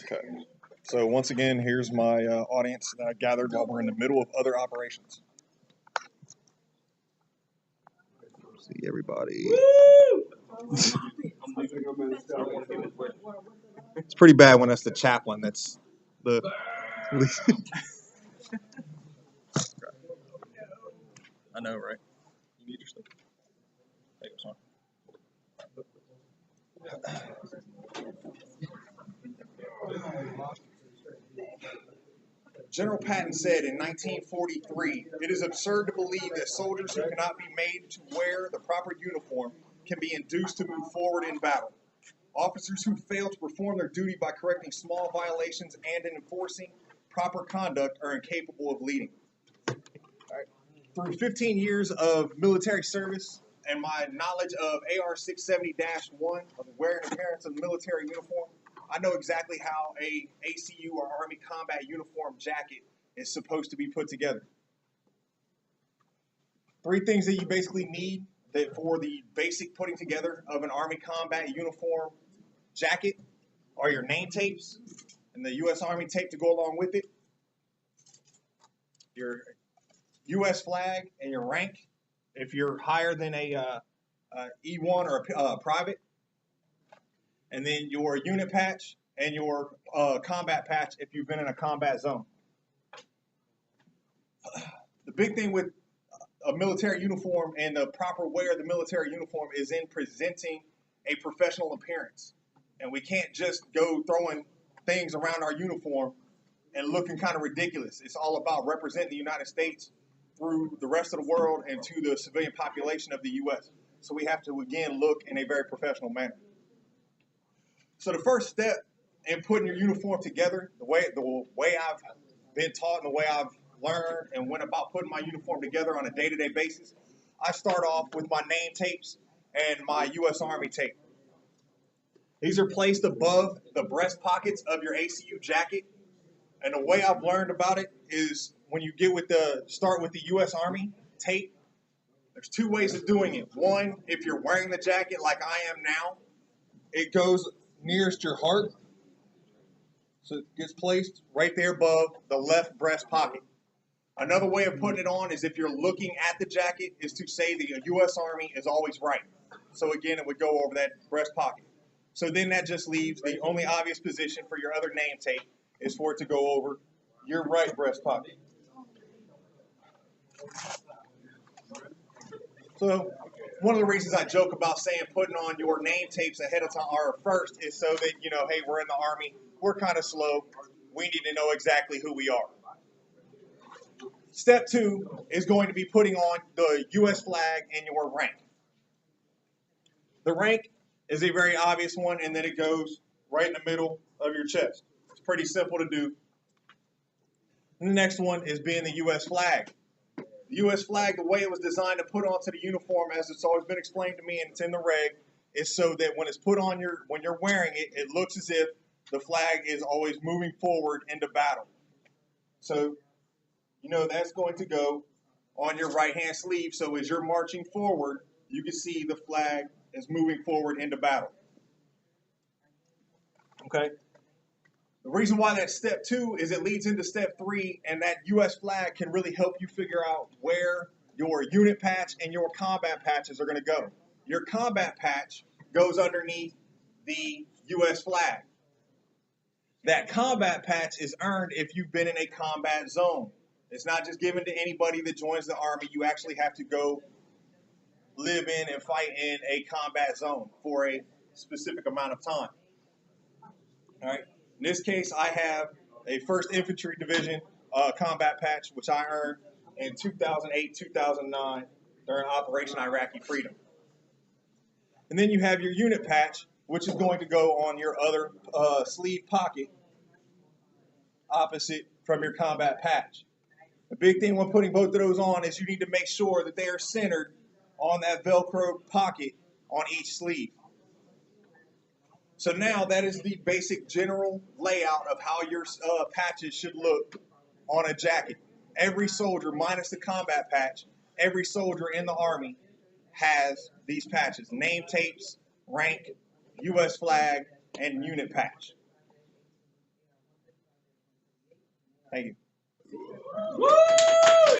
Okay. So once again, here's my audience that I gathered while we're in the middle of other operations. See everybody. It's pretty bad when that's the chaplain. That's the. I know, right? You need your stuff. Take this one. General Patton said in 1943, "It is absurd to believe that soldiers who cannot be made to wear the proper uniform can be induced to move forward in battle. Officers who fail to perform their duty by correcting small violations and in enforcing proper conduct are incapable of leading." All right. Through 15 years of military service and my knowledge of AR-670-1, of the wear and appearance of the military uniform, I know exactly how a ACU or Army Combat Uniform jacket is supposed to be put together. 3 things that you basically need for the basic putting together of an Army Combat Uniform jacket are your name tapes and the U.S. Army tape to go along with it, your U.S. flag and your rank if you're higher than a E1 or a private, and then your unit patch and your combat patch if you've been in a combat zone. The big thing with a military uniform and the proper wear of the military uniform is in presenting a professional appearance. And we can't just go throwing things around our uniform and looking kind of ridiculous. It's all about representing the United States through the rest of the world and to the civilian population of the U.S. So we have to, again, look in a very professional manner. So the first step in putting your uniform together, the way I've been taught and the way I've learned and went about putting my uniform together on a day-to-day basis, I start off with my name tapes and my U.S. Army tape. These are placed above the breast pockets of your ACU jacket. And the way I've learned about it is when you start with the U.S. Army tape, there's 2 ways of doing it. One, if you're wearing the jacket like I am now, it goes nearest your heart. So it gets placed right there above the left breast pocket. Another way of putting it on is if you're looking at the jacket is to say the U.S. Army is always right. So again, it would go over that breast pocket. So then that just leaves the only obvious position for your other name tape is for it to go over your right breast pocket. So one of the reasons I joke about saying putting on your name tapes ahead of time or first is so that, you know, hey, we're in the Army, we're kind of slow, we need to know exactly who we are. Step 2 is going to be putting on the U.S. flag and your rank. The rank is a very obvious one, and then it goes right in the middle of your chest. It's pretty simple to do. And the next one is being the U.S. flag. The U.S. flag, the way it was designed to put onto the uniform, as it's always been explained to me, and it's in the reg, is so that when it's put on when you're wearing it, it looks as if the flag is always moving forward into battle. So, you know, that's going to go on your right-hand sleeve. So as you're marching forward, you can see the flag is moving forward into battle. Okay? The reason why that's step 2 is it leads into step 3, and that U.S. flag can really help you figure out where your unit patch and your combat patches are going to go. Your combat patch goes underneath the U.S. flag. That combat patch is earned if you've been in a combat zone. It's not just given to anybody that joins the Army. You actually have to go live in and fight in a combat zone for a specific amount of time. All right. In this case, I have a 1st Infantry Division combat patch, which I earned in 2008-2009 during Operation Iraqi Freedom. And then you have your unit patch, which is going to go on your other sleeve pocket opposite from your combat patch. The big thing when putting both of those on is you need to make sure that they are centered on that Velcro pocket on each sleeve. So now that is the basic general layout of how your patches should look on a jacket. Every soldier, minus the combat patch, every soldier in the Army has these patches. Name tapes, rank, U.S. flag, and unit patch. Thank you. Woo!